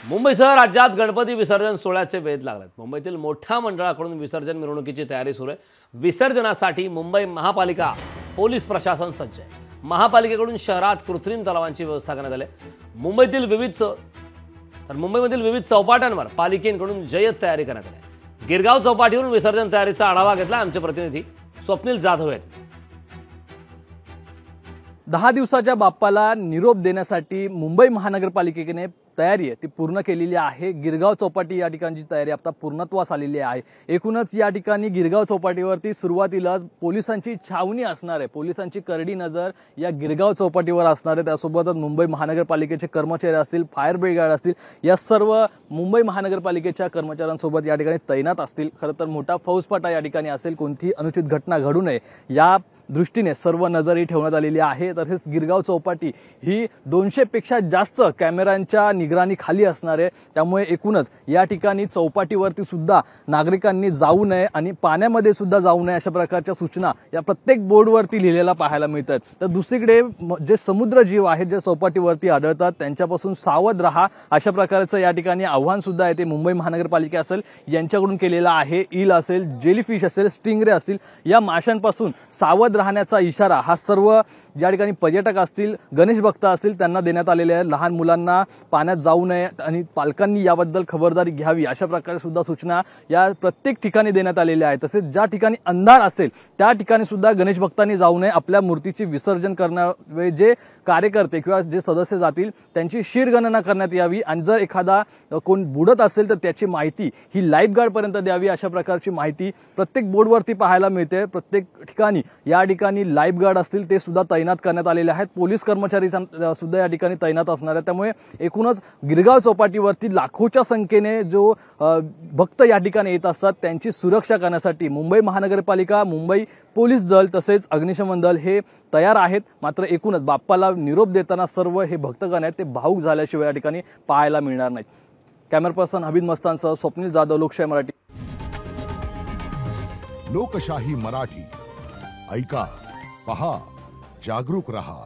मुंबईसह राज्यात गणपती विसर्जन सोहळ्याचे वेध लागलेत। मुंबईतील मोठ्या मंडळाकडून विसर्जन मिरवणुकीची तयारी सुरू आहे। विसर्जनासाठी मुंबई महापालिका पोलीस प्रशासन सज्ज आहे। महापालिकेकडून शहरात कृत्रिम तलावांची व्यवस्था करण्यात आली आहे। मुंबईमधील विविध चौपाट्यांवर पालिकेकडून जय्यत तयारी करण्यात आली आहे। गिरगाव चौपाटीवरून विसर्जन तयारीचा आढावा घेतला आमचे प्रतिनिधी स्वप्नील जाधव यांनी। 10 दिवसाच्या बाप्पाला निरोप देण्यासाठी मुंबई महानगरपालिकेने तयारी आहे ती पूर्ण केलेली आहे। गिरगाव चौपाटी या ठिकाणची तयारी आता पूर्णत्वास आलेली आहे। एकूणच या ठिकाणी गिरगाव चौपाटीवरती सुरुवातीला पोलिसांची छावणी असणार आहे। पोलिसांची करडी नजर या गिरगाव चौपाटीवर असणार आहे। त्यासोबतच मुंबई महानगरपालिकेचे कर्मचारी असतील, फायर ब्रिगेड असतील, या सर्व मुंबई महानगरपालिकेच्या कर्मचाऱ्यांसोबत या ठिकाणी तैनात असतील। खरं तर मोठा फौजफाटा या ठिकाणी असेल, कोणतीही अनुचित घटना घडू नये या दृष्टीने सर्व नजर ही ठेवण्यात आलेली आहे। तसेच गिरगाव चौपाटी ही 200 पेक्षा जास्त कॅमेऱ्यांच्या निगराणी खाली असणार आहे। त्यामुळे एकूणच या ठिकाणी चौपाटीवरती सुद्धा नागरिकांनी जाऊ नये आणि पाण्यामध्ये सुद्धा जाऊ नये अशा प्रकारच्या सूचना या प्रत्येक बोर्डवरती लिहिलेल्या पाहायला मिळतात। तर दुसरीकडे जे समुद्रजीव आहेत जे चौपाटीवरती आढळतात त्यांच्यापासून सावध राहा अशा प्रकारचं या ठिकाणी आव्हान सुद्धा आहे ते मुंबई महानगरपालिका असेल यांच्याकडून केलेलं आहे। ईल असेल, जेलीफिश असेल, स्टिंगरे असतील, या माशांपासून सावध राहण्याचा इशारा हा सर्व ज्या ठिकाणी पर्यटक असतील, गणेश भक्त असतील त्यांना देण्यात आलेले आहे। लहान मुलांना पाण्यात जाऊ नये आणि पालकांनी याबद्दल खबरदारी घ्यावी अशा प्रकारे सुद्धा सूचना या प्रत्येक ठिकाणी देण्यात आलेल्या आहेत। तसेच ज्या ठिकाणी अंधार असेल त्या ठिकाणी सुद्धा गणेश भक्तांनी जाऊ नये। आपल्या मूर्तीचे विसर्जन करण्यावेळी जे कार्यकर्ते किंवा जे सदस्य जातील त्यांची शिरगणना करण्यात यावी आणि जर एखादा कोण बुडत असेल तर त्याची माहिती ही लाईफगार्ड पर्यंत द्यावी अशा प्रकारची माहिती प्रत्येक बोर्डवरती पाहायला मिळते। प्रत्येक ठिकाणी या ठिकाणी लाईफगार्ड असतील ते सुद्धा तैनात करण्यात आलेले आहेत। पोलीस कर्मचारी सुद्धा या ठिकाणी तैनात असणार आहेत। त्यामुळे एकूणच गिरगाव चौपाटीवरती लाखोच्या संख्येने जो भक्त या ठिकाणी येत असतात त्यांची सुरक्षा करण्यासाठी मुंबई महानगरपालिका, मुंबई पोलीस दल तसेच अग्निशमन दल हे तयार आहेत। मात्र एकूणच बाप्पाला निरोप देताना सर्व हे भक्तगण आहेत ते भावुक झाल्याशिवाय या ठिकाणी पाहायला मिळणार नाहीत। कॅमेरा पर्सन हबीब मस्तानसह स्वप्नील जाधव, लोकशाही मराठी। लोकशाही मराठी ऐका, पहा, जागरूक रहा।